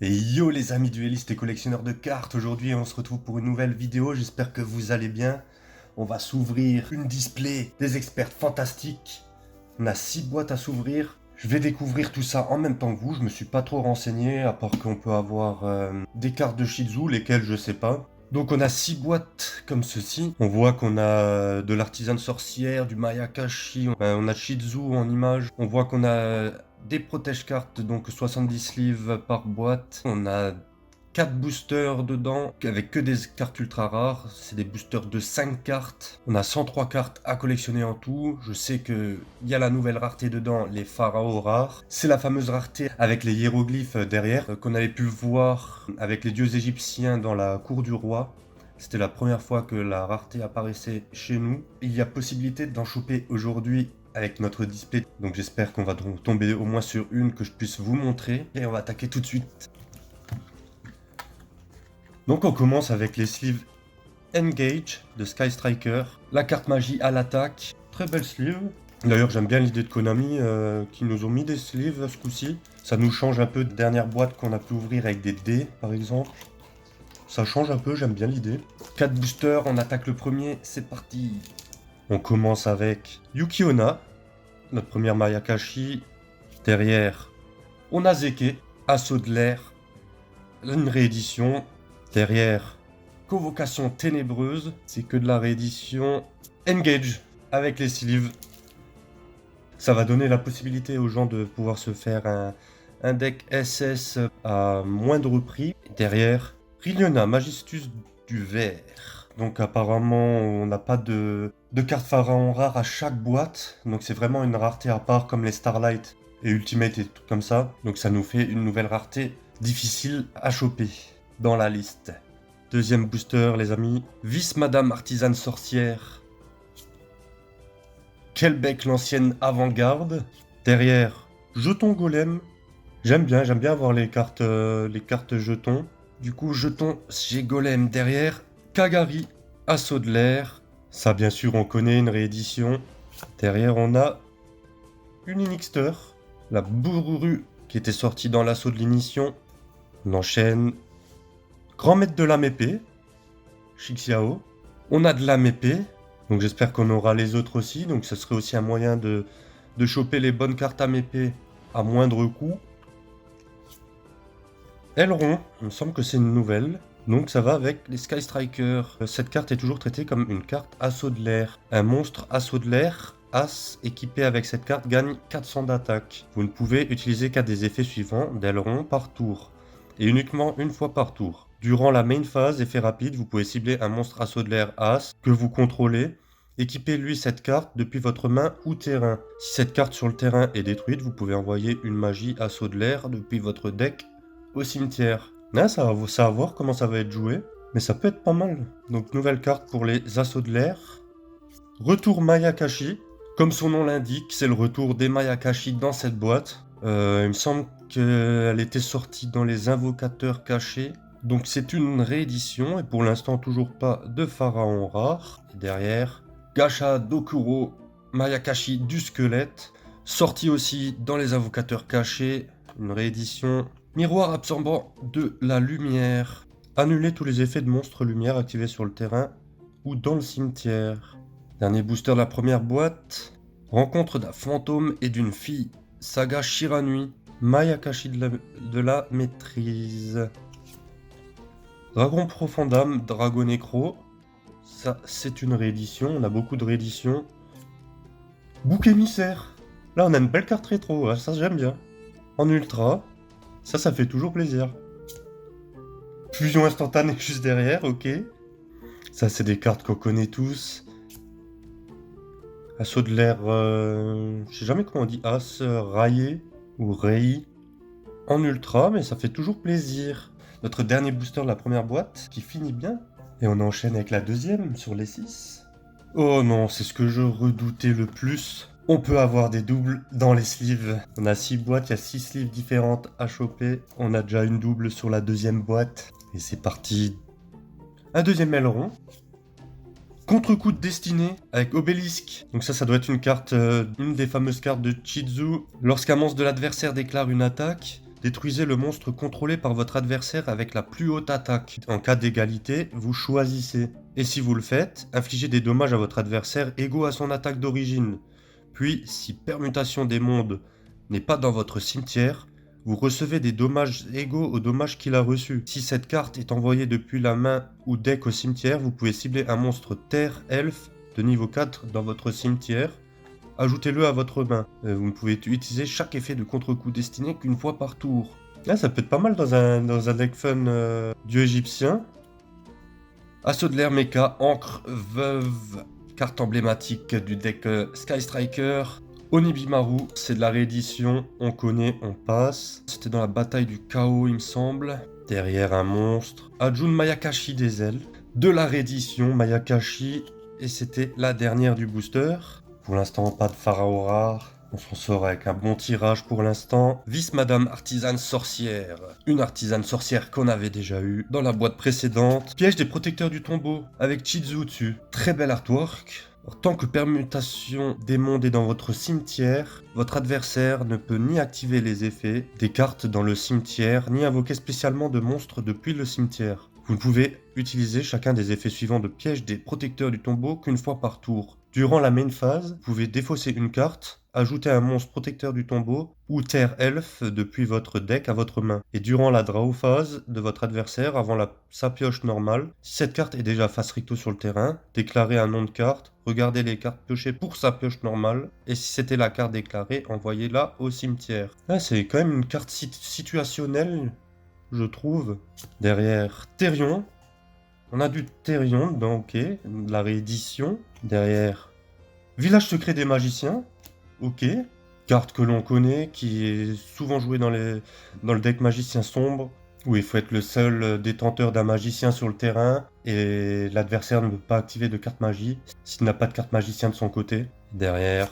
Et yo les amis duellistes et collectionneurs de cartes, aujourd'hui on se retrouve pour une nouvelle vidéo, j'espère que vous allez bien. On va s'ouvrir une display des experts fantastiques. On a 6 boîtes à s'ouvrir. Je vais découvrir tout ça en même temps que vous, je me suis pas trop renseigné, à part qu'on peut avoir des cartes de Shih Tzu, lesquelles je sais pas. Donc on a 6 boîtes comme ceci. On voit qu'on a de l'artisane sorcière, du Mayakashi, on a Shih Tzu en image. On voit qu'on a des protège-cartes, donc 70 sleeves par boîte. On a 4 boosters dedans, avec que des cartes ultra rares. C'est des boosters de 5 cartes. On a 103 cartes à collectionner en tout. Je sais qu'il y a la nouvelle rareté dedans, les pharaons rares. C'est la fameuse rareté avec les hiéroglyphes derrière, qu'on avait pu voir avec les dieux égyptiens dans la cour du roi. C'était la première fois que la rareté apparaissait chez nous. Il y a possibilité d'en choper aujourd'hui avec notre display. Donc j'espère qu'on va tomber au moins sur une que je puisse vous montrer. Et on va attaquer tout de suite. Donc on commence avec les sleeves Engage de Sky Striker. La carte magie à l'attaque. Très belle sleeve. D'ailleurs j'aime bien l'idée de Konami qui nous ont mis des sleeves ce coup-ci. Ça nous change un peu de dernière boîte qu'on a pu ouvrir avec des dés par exemple. Ça change un peu, j'aime bien l'idée. 4 boosters, on attaque le premier, c'est parti. On commence avec Yuki Onna, notre première Mayakashi. Derrière, on a Zeke, Assaut de l'air, une réédition. Derrière, Convocation ténébreuse, c'est que de la réédition. Engage, avec les sleeves. Ça va donner la possibilité aux gens de pouvoir se faire un deck SS à moindre prix. Derrière, Riliona, Magistus du Vert. Donc apparemment, on n'a pas de cartes pharaon rares à chaque boîte. Donc c'est vraiment une rareté à part comme les Starlight et Ultimate et tout comme ça. Donc ça nous fait une nouvelle rareté difficile à choper dans la liste. Deuxième booster, les amis. Vice Madame Artisane Sorcière. Kelbeck, l'ancienne avant-garde. Derrière, Jeton Golem. J'aime bien avoir les cartes jetons. Du coup, jeton, j'ai Golem derrière. Kagari, Assaut de l'air. Ça, bien sûr, on connaît une réédition. Derrière, on a une Inixter. La Bourru qui était sortie dans l'assaut de l'initiation. On enchaîne. Grand maître de l'âme épée. Shixiao. On a de l'âme épée. Donc j'espère qu'on aura les autres aussi. Donc ce serait aussi un moyen de choper les bonnes cartes âme épée à moindre coût. Aileron, il me semble que c'est une nouvelle. Donc ça va avec les Sky Strikers. Cette carte est toujours traitée comme une carte assaut de l'air. Un monstre assaut de l'air, As, équipé avec cette carte, gagne 400 d'attaque. Vous ne pouvez utiliser qu'à des effets suivants d'aileron par tour. Et uniquement une fois par tour. Durant la main phase, effet rapide, vous pouvez cibler un monstre assaut de l'air As que vous contrôlez. Équipez-lui cette carte depuis votre main ou terrain. Si cette carte sur le terrain est détruite, vous pouvez envoyer une magie assaut de l'air depuis votre deck au cimetière. Là, ça va voir comment ça va être joué, mais ça peut être pas mal. Donc nouvelle carte pour les assauts de l'air. Retour Mayakashi. Comme son nom l'indique, c'est le retour des Mayakashi dans cette boîte. Il me semble qu'elle était sortie dans les invocateurs cachés. Donc c'est une réédition et pour l'instant toujours pas de pharaon rare. Et derrière, Gacha Dokuro Mayakashi du squelette. Sorti aussi dans les invocateurs cachés. Une réédition. Miroir absorbant de la lumière. Annuler tous les effets de monstres lumière activés sur le terrain ou dans le cimetière. Dernier booster de la première boîte. Rencontre d'un fantôme et d'une fille. Saga Shiranui. Mayakashi de la maîtrise. Dragon Profondam, Dragon Nécro. Ça, c'est une réédition. On a beaucoup de rééditions. Bouc émissaire. Là, on a une belle carte rétro. Ça, j'aime bien. En ultra. Ça fait toujours plaisir. Fusion instantanée juste derrière, ok. Ça, c'est des cartes qu'on connaît tous. Assaut de l'air, je sais jamais comment on dit As, raillé ou Rei. En ultra, mais ça fait toujours plaisir. Notre dernier booster de la première boîte, qui finit bien. Et on enchaîne avec la deuxième sur les 6. Oh non, c'est ce que je redoutais le plus. On peut avoir des doubles dans les sleeves. On a 6 boîtes, il y a 6 sleeves différentes à choper. On a déjà une double sur la deuxième boîte. Et c'est parti. Un deuxième aileron. Contre-coup de destinée avec Obélisque. Donc ça doit être une carte, une des fameuses cartes de Shih Tzu. Lorsqu'un monstre de l'adversaire déclare une attaque, Détruisez le monstre contrôlé par votre adversaire avec la plus haute attaque. En cas d'égalité, vous choisissez. Et si vous le faites, infligez des dommages à votre adversaire égaux à son attaque d'origine. Puis, si permutation des mondes n'est pas dans votre cimetière, vous recevez des dommages égaux aux dommages qu'il a reçus. Si cette carte est envoyée depuis la main ou deck au cimetière, vous pouvez cibler un monstre terre elfe de niveau 4 dans votre cimetière. Ajoutez-le à votre main. Vous ne pouvez utiliser chaque effet de contre-coup destiné qu'une fois par tour. Là, ça peut être pas mal dans un deck fun dieu égyptien. Assaut de l'air mecha, encre veuve, carte emblématique du deck Sky Striker. Onibimaru, c'est de la réédition, on connaît, on passe. C'était dans la bataille du chaos, il me semble. Derrière un monstre. Ajun Mayakashi des ailes. De la réédition, Mayakashi. Et c'était la dernière du booster. Pour l'instant, pas de pharaon rare. On s'en sort avec un bon tirage pour l'instant. Vice Madame Artisane Sorcière. Une artisane sorcière qu'on avait déjà eue dans la boîte précédente. Piège des protecteurs du tombeau avec Chizu dessus. Très bel artwork. Tant que permutation des mondes est dans votre cimetière, votre adversaire ne peut ni activer les effets des cartes dans le cimetière, ni invoquer spécialement de monstres depuis le cimetière. Vous ne pouvez utiliser chacun des effets suivants de piège des protecteurs du tombeau qu'une fois par tour. Durant la main phase, vous pouvez défausser une carte, ajouter un monstre protecteur du tombeau ou terre elfe depuis votre deck à votre main. Et durant la draw phase de votre adversaire, avant sa pioche normale, si cette carte est déjà face recto sur le terrain, déclarez un nom de carte, regardez les cartes piochées pour sa pioche normale, et si c'était la carte déclarée, envoyez-la au cimetière. Là, c'est quand même une carte situationnelle, je trouve. Derrière Therion. On a du Therion, donc ok, de la réédition. Derrière, Village secret des magiciens, ok. Carte que l'on connaît, qui est souvent jouée dans le deck magicien sombre, où il faut être le seul détenteur d'un magicien sur le terrain, et l'adversaire ne peut pas activer de carte magie, s'il n'a pas de carte magicien de son côté. Derrière,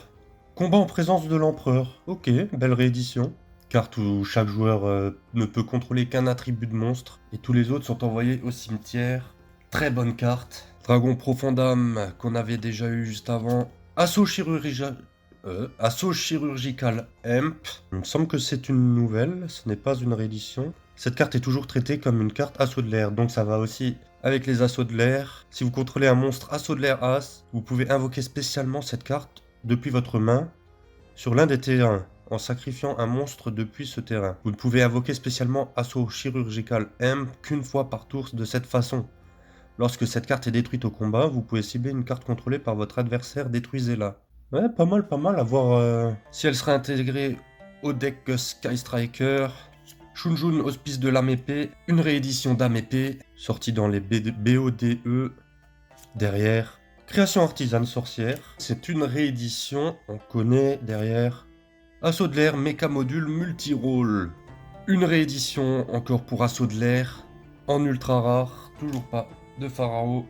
Combat en présence de l'empereur, ok, belle réédition. Carte où chaque joueur ne peut contrôler qu'un attribut de monstre, et tous les autres sont envoyés au cimetière. Très bonne carte. Dragon Profondam qu'on avait déjà eu juste avant. Assaut chirurgical Imp. Il me semble que c'est une nouvelle, ce n'est pas une réédition. Cette carte est toujours traitée comme une carte assaut de l'air, donc ça va aussi avec les assauts de l'air. Si vous contrôlez un monstre assaut de l'air As, vous pouvez invoquer spécialement cette carte depuis votre main sur l'un des terrains, en sacrifiant un monstre depuis ce terrain. Vous ne pouvez invoquer spécialement assaut chirurgical Imp qu'une fois par tour de cette façon. Lorsque cette carte est détruite au combat, vous pouvez cibler une carte contrôlée par votre adversaire, détruisez-la. Ouais, pas mal à voir si elle sera intégrée au deck Sky Striker. Shunjun, Hospice de l'âme épée, une réédition d'âme épée, sortie dans les BODE. Derrière, Création artisane sorcière, c'est une réédition, on connaît derrière. Assaut de l'air, méca module multi-rôle. Une réédition encore pour Assaut de l'air, en ultra rare, toujours pas de Pharaon.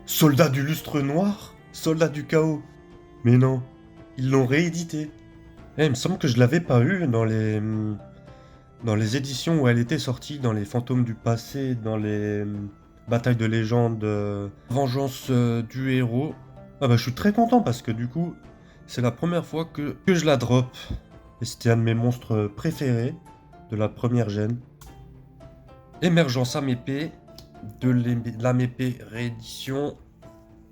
Soldat du lustre noir, soldat du chaos. Mais non, ils l'ont réédité. Il me semble que je l'avais pas eu dans les éditions où elle était sortie, dans les fantômes du passé, dans les batailles de légende, vengeance du héros. Ah bah je suis très content parce que du coup, c'est la première fois que je la drop. Et c'était un de mes monstres préférés de la première gêne. Émergence âme épée, de l'âme épée réédition,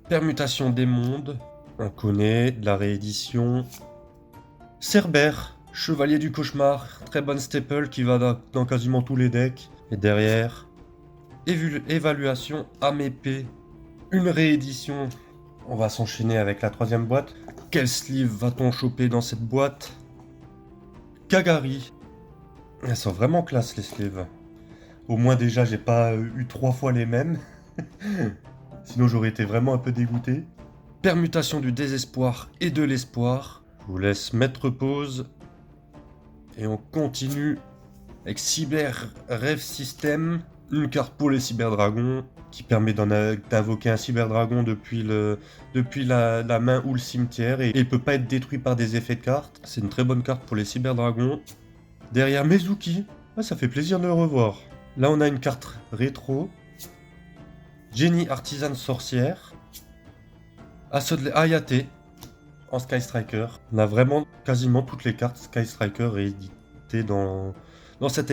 permutation des mondes, on connaît, de la réédition. Cerbère, chevalier du cauchemar, très bonne staple qui va dans quasiment tous les decks. Et derrière, évaluation âme épée, une réédition. On va s'enchaîner avec la troisième boîte. Quel sleeve va-t-on choper dans cette boîte? Kagari. Elles sont vraiment classe les sleeves. Au moins déjà j'ai pas eu 3 fois les mêmes. Sinon j'aurais été vraiment un peu dégoûté. Permutation du désespoir et de l'espoir. Je vous laisse mettre pause. Et on continue avec Cyber Rêve System. Une carte pour les cyberdragons qui permet d'invoquer un cyberdragon depuis la main ou le cimetière. Et il peut pas être détruit par des effets de cartes. C'est une très bonne carte pour les cyberdragons. Derrière Mezuki. Ah, ça fait plaisir de le revoir. Là, on a une carte rétro. Jenny artisane sorcière. Assaut de Ayate. en Sky Striker. On a vraiment quasiment toutes les cartes Sky Striker rééditées dans cette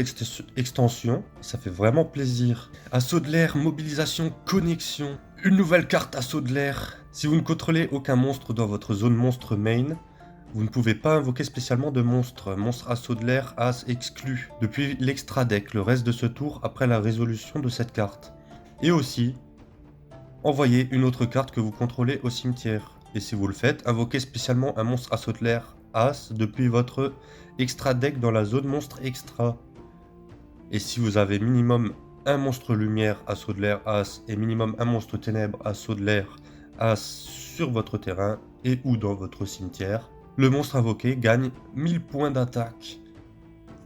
extension. Ça fait vraiment plaisir. Assaut de l'air, mobilisation, connexion. Une nouvelle carte Assaut de l'air. Si vous ne contrôlez aucun monstre dans votre zone monstre main, vous ne pouvez pas invoquer spécialement de monstre. Monstre Assaut de l'air, As exclu. Depuis l'extra deck, le reste de ce tour après la résolution de cette carte. Et aussi, envoyez une autre carte que vous contrôlez au cimetière. Et si vous le faites, invoquez spécialement un monstre Assaut de l'air, As, depuis votre extra deck dans la zone monstre extra. Et si vous avez minimum un monstre lumière Assaut de l'air, As, et minimum un monstre ténèbres Assaut de l'air, As sur votre terrain et ou dans votre cimetière, le monstre invoqué gagne 1000 points d'attaque.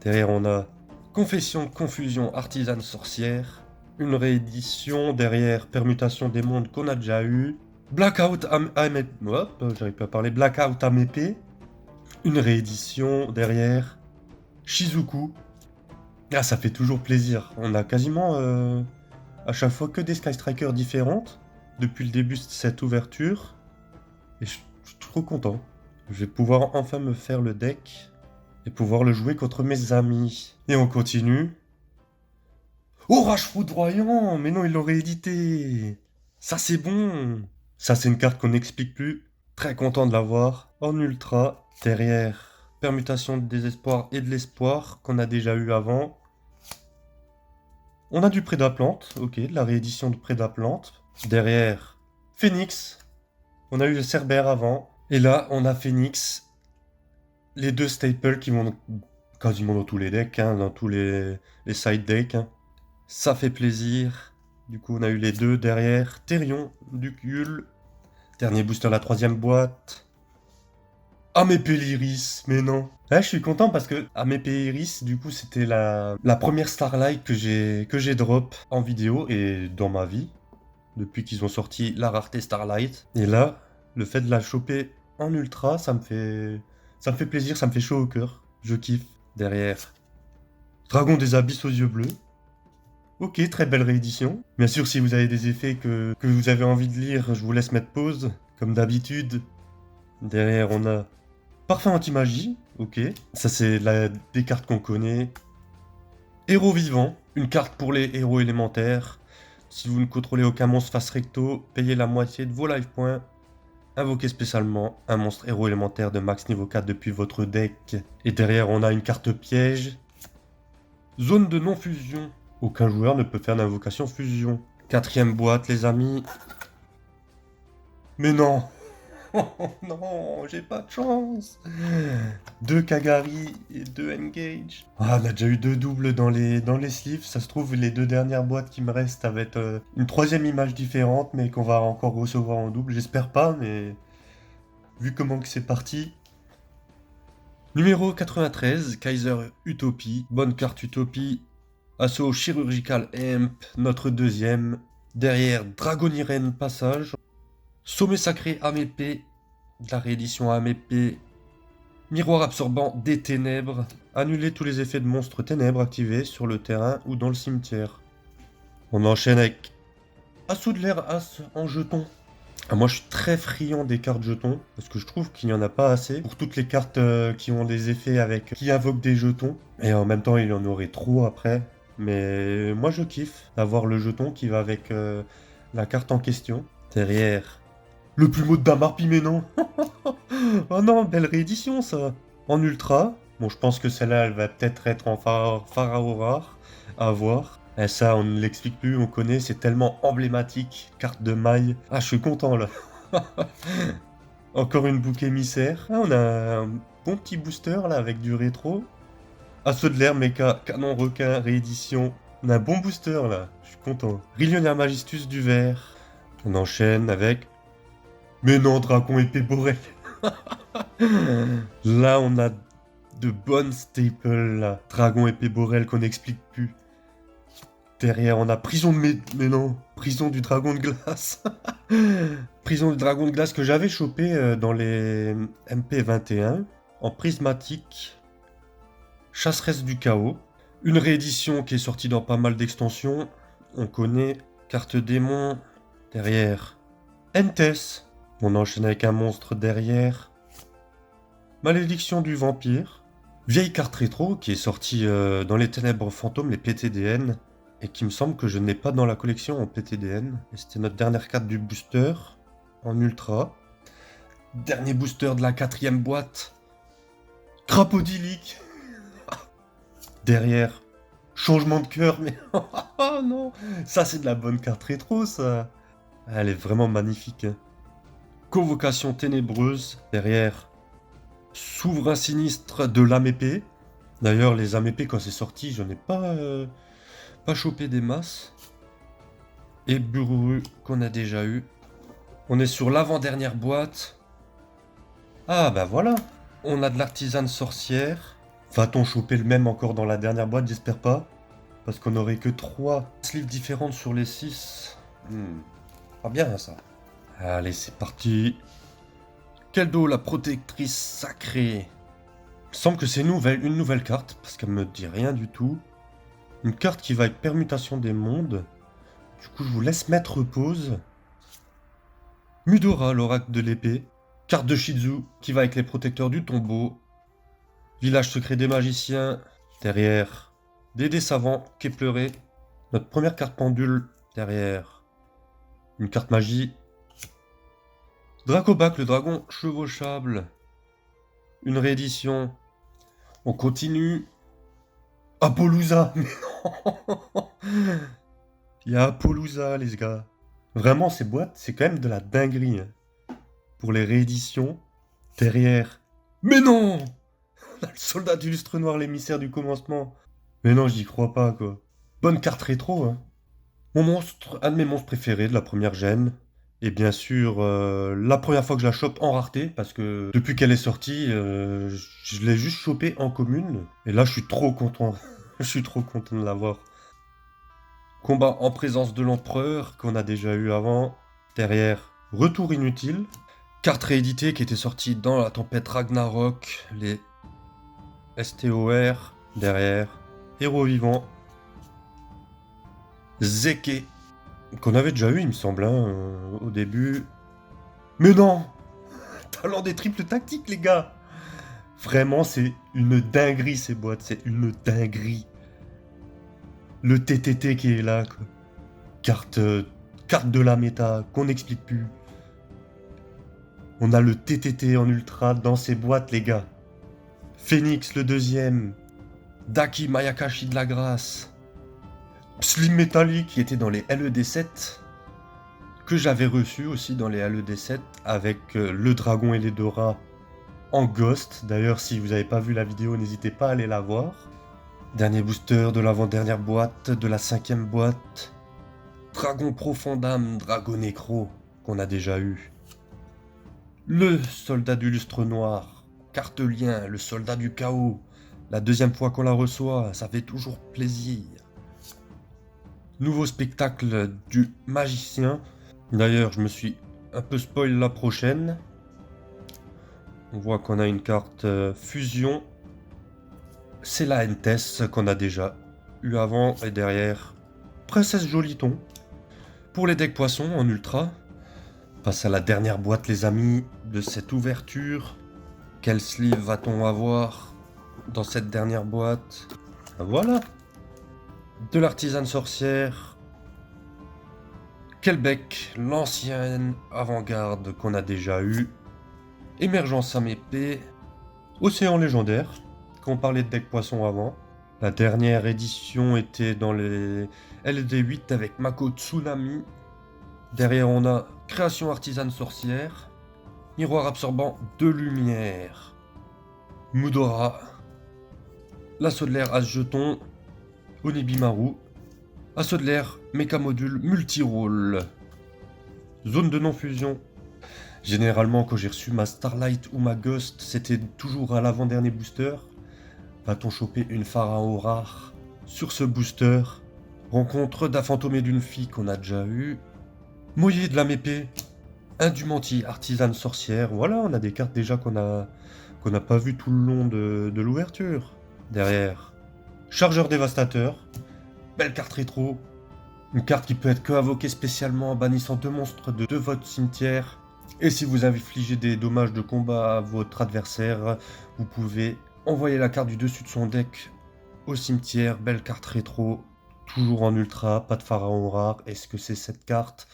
Derrière on a Confession, Confusion, Artisane, Sorcière. Une réédition derrière Permutation des mondes qu'on a déjà eu. Blackout Blackout Amépée. Une réédition derrière Shizuku. Ah, ça fait toujours plaisir. On a quasiment à chaque fois que des Sky Strikers différentes depuis le début de cette ouverture. Et je suis trop content. Je vais pouvoir enfin me faire le deck et pouvoir le jouer contre mes amis. Et on continue. Orage foudroyant! Mais non, il l'aurait édité! Ça, c'est bon! Ça, c'est une carte qu'on n'explique plus. Très content de l'avoir. En ultra, derrière, permutation de désespoir et de l'espoir qu'on a déjà eu avant. On a du Prédaplante, ok, de la réédition de Prédaplante. Derrière, Phoenix. On a eu le Cerbère avant. Et là, on a Phoenix. Les deux staples qui vont quasiment dans tous les decks, hein, dans tous les side decks. Hein. Ça fait plaisir. Du coup, on a eu les deux derrière. Therion, Ducule. Dernier booster, la troisième boîte. Amépée Lyris, mais non. Là, je suis content parce que Amépée Lyris, du coup, c'était la première Starlight que j'ai drop en vidéo et dans ma vie. Depuis qu'ils ont sorti la rareté Starlight. Et là, le fait de la choper en ultra, ça me fait plaisir, ça me fait chaud au cœur. Je kiffe. Derrière, Dragon des Abysses aux yeux bleus. Ok, très belle réédition. Bien sûr, si vous avez des effets que vous avez envie de lire, je vous laisse mettre pause, comme d'habitude. Derrière, on a Parfum Anti-Magie. Ok, ça c'est des cartes qu'on connaît. Héros vivant, une carte pour les héros élémentaires. Si vous ne contrôlez aucun monstre face recto, payez la moitié de vos life points. Invoquez spécialement un monstre héros élémentaire de max niveau 4 depuis votre deck. Et derrière, on a une carte piège. Zone de non-fusion. Aucun joueur ne peut faire d'invocation fusion. Quatrième boîte, les amis. Mais non. Oh non, j'ai pas de chance. 2 Kagari et 2 Engage. Ah, on a déjà eu 2 doubles dans les sleeves. Ça se trouve, les 2 dernières boîtes qui me restent avec une troisième image différente, mais qu'on va encore recevoir en double. J'espère pas, mais vu comment que c'est parti. Numéro 93, Kaiser Utopie. Bonne carte Utopie. Assaut chirurgical Amp, notre deuxième. Derrière, Dragoniren Passage. Sommet sacré Amépée, de la réédition Amépée. Miroir absorbant des ténèbres. Annuler tous les effets de monstres ténèbres activés sur le terrain ou dans le cimetière. On enchaîne avec Assaut de l'air As en jeton. Ah, moi je suis très friand des cartes jetons, parce que je trouve qu'il n'y en a pas assez pour toutes les cartes qui ont des effets qui invoquent des jetons. Et en même temps il y en aurait trop après. Mais moi je kiffe d'avoir le jeton qui va avec la carte en question. Derrière, le plumeau de Damarpi, mais non. Oh non, belle réédition ça. En ultra. Bon, je pense que celle-là elle va peut-être être en pharaon rare à voir. Et ça on ne l'explique plus, on connaît, c'est tellement emblématique. Carte de maille. Ah, je suis content là. Encore une boucle émissaire. Ah, on a un bon petit booster là avec du rétro. Assaut de l'air, méca, canon requin, réédition. On a un bon booster là, je suis content. Rillionnaire Magistus du vert. On enchaîne avec... Mais non, Dragon épée Borel. Là, on a de bonnes staples là. Dragon épée Borel qu'on n'explique plus. Derrière, on a prison de... Mais non, prison du dragon de glace. Prison du dragon de glace que j'avais chopé dans les MP21 en prismatique. Chasseresse du chaos. Une réédition qui est sortie dans pas mal d'extensions. On connaît carte démon. Derrière, Entes. On enchaîne avec un monstre derrière. Malédiction du vampire. Vieille carte rétro qui est sortie dans les ténèbres fantômes, les PTDN, et qui me semble que je n'ai pas dans la collection en PTDN. Et c'était notre dernière carte du booster en ultra. Dernier booster de la 4e boîte. Crapaudylique. Derrière, changement de cœur, mais oh non, ça c'est de la bonne carte rétro ça. Elle est vraiment magnifique. Convocation ténébreuse. Derrière, souverain sinistre de l'âme épée. D'ailleurs, les âmes épées, quand c'est sorti, je n'ai pas chopé des masses. Et Bururu, qu'on a déjà eu. On est sur l'avant-dernière boîte. Ah, bah voilà. On a de l'artisane sorcière. Va-t-on choper le même encore dans la dernière boîte? J'espère pas. Parce qu'on n'aurait que 3 sleeves différentes sur les 6. Pas bien ça. Allez, c'est parti. Keldo, la protectrice sacrée. Il me semble que c'est une nouvelle carte, parce qu'elle me dit rien du tout. Une carte qui va avec permutation des mondes. Du coup, je vous laisse mettre pause. Mudora, l'oracle de l'épée. Carte de Shizu, qui va avec les protecteurs du tombeau. Village secret des magiciens. Derrière, Dédé savant, Kepleré. Notre première carte pendule. Derrière, une carte magie. Dracobac, le dragon chevauchable. Une réédition. On continue. Apollousa. Mais non. Il y a Apollousa, les gars. Vraiment, ces boîtes, c'est quand même de la dinguerie. Pour les rééditions. Derrière. Mais non. Le soldat du lustre noir, l'émissaire du commencement. Mais non, j'y crois pas, quoi. Bonne carte rétro, hein. Mon monstre, un de mes monstres préférés de la première gêne. Et bien sûr, la première fois que je la chope en rareté, parce que depuis qu'elle est sortie, je l'ai juste chopée en commune. Et là, je suis trop content. Je suis trop content de l'avoir. Combat en présence de l'empereur, qu'on a déjà eu avant. Derrière, retour inutile. Carte rééditée qui était sortie dans la tempête Ragnarok. Les STOR. Derrière, héros vivant. Zeke. Qu'on avait déjà eu, il me semble, au début. Mais non. Talent des triples tactiques, les gars. Vraiment, c'est une dinguerie, ces boîtes. C'est une dinguerie. Le TTT qui est là, quoi. Carte de la méta, qu'on n'explique plus. On a le TTT en ultra dans ces boîtes, les gars. Phoenix, le deuxième. Daki Mayakashi de la grâce. Slim Metallic qui était dans les LED7. Que j'avais reçu aussi dans les LED7 avec le dragon et les Dora en Ghost. D'ailleurs, si vous n'avez pas vu la vidéo, n'hésitez pas à aller la voir. Dernier booster de l'avant-dernière boîte, de la 5e boîte. Dragon Profondam, Dragon Nécro, qu'on a déjà eu. Le soldat du lustre noir. Carte lien, le soldat du chaos. La deuxième fois qu'on la reçoit, ça fait toujours plaisir. Nouveau spectacle du magicien. D'ailleurs, je me suis un peu spoil la prochaine. On voit qu'on a une carte fusion. C'est la Entes qu'on a déjà eu avant et derrière. Princesse Joliton. Pour les decks poissons en ultra. Passe à la dernière boîte, les amis, de cette ouverture. Quel sleeve va-t-on avoir dans cette dernière boîte? Voilà. De l'artisane sorcière. Kelbeck, l'ancienne avant-garde qu'on a déjà eu. Émergence à épée. Océan légendaire, quand on parlait de deck poisson avant. La dernière édition était dans les LD8 avec Mako Tsunami. Derrière on a création artisane sorcière. Miroir absorbant de lumière. Mudora. L'assaut de l'air As-Jeton. Onibimaru. Assaut de l'air, méca module, multi-rôle. Zone de non-fusion. Généralement, quand j'ai reçu ma Starlight ou ma Ghost, c'était toujours à l'avant-dernier booster. Va-t-on choper une Pharaon rare sur ce booster? Rencontre d'un fantôme et d'une fille qu'on a déjà eu. Moyer de l'âme épée. Indumenti, artisane sorcière. Voilà, on a des cartes déjà qu'on a pas vu tout le long de l'ouverture. Derrière, chargeur dévastateur. Belle carte rétro. Une carte qui peut être que invoquée spécialement en bannissant 2 monstres de votre cimetière. Et si vous infligez des dommages de combat à votre adversaire, vous pouvez envoyer la carte du dessus de son deck au cimetière. Belle carte rétro, toujours en ultra, pas de pharaon rare. Est-ce que c'est cette carte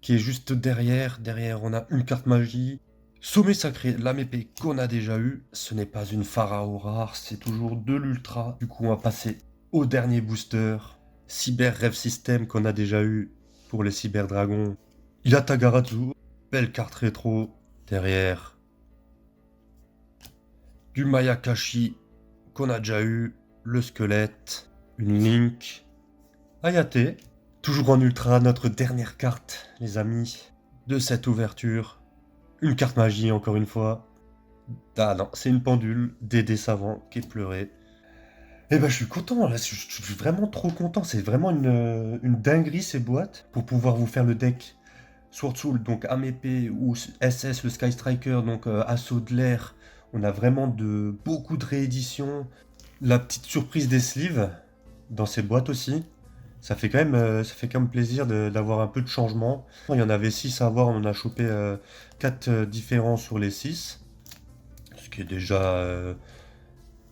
qui est juste derrière? Derrière, on a une carte magie. Sommet sacré, lame épée qu'on a déjà eu. Ce n'est pas une pharaon rare, c'est toujours de l'ultra. Du coup, on va passer au dernier booster. Cyber Rêve System qu'on a déjà eu pour les Cyber Dragons. Yatagarazu, belle carte rétro. Derrière, du Mayakashi qu'on a déjà eu. Le squelette, une Link. Hayate, toujours en ultra, notre dernière carte, les amis, de cette ouverture. Une carte magie, encore une fois. Ah non, c'est une pendule, Dédé Savant qui est pleuré. Eh ben, je suis content, là, je suis vraiment trop content. C'est vraiment une dinguerie, ces boîtes, pour pouvoir vous faire le deck Sword Soul, donc âme épée, ou SS, le Sky Striker, donc assaut de l'air. On a vraiment beaucoup de rééditions. La petite surprise des sleeves, dans ces boîtes aussi. Ça fait quand même plaisir d'avoir un peu de changement. Il y en avait 6 à avoir, on en a chopé 4 différents sur les 6. Ce qui est déjà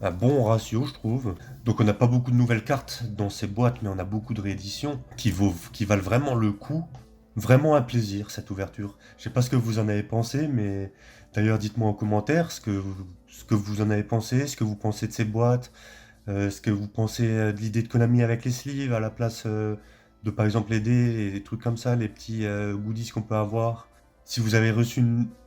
un bon ratio, je trouve. Donc on n'a pas beaucoup de nouvelles cartes dans ces boîtes, mais on a beaucoup de rééditions qui valent vraiment le coup. Vraiment un plaisir, cette ouverture. Je sais pas ce que vous en avez pensé, mais d'ailleurs dites-moi en commentaire ce que vous en avez pensé, ce que vous pensez de ces boîtes. Ce que vous pensez de l'idée de Konami avec les sleeves à la place de par exemple les dés et des trucs comme ça, les petits goodies qu'on peut avoir. Si vous avez reçu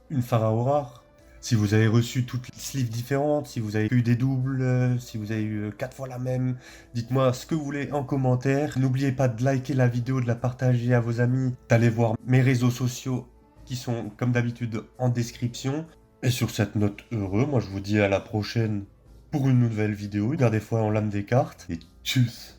une Pharaon rare, si vous avez reçu toutes les sleeves différentes, si vous avez eu des doubles, si vous avez eu 4 fois la même, dites-moi ce que vous voulez en commentaire. N'oubliez pas de liker la vidéo, de la partager à vos amis, d'aller voir mes réseaux sociaux qui sont comme d'habitude en description. Et sur cette note heureuse, moi je vous dis à la prochaine pour une nouvelle vidéo. Regardez fois en lame des cartes et tchuss.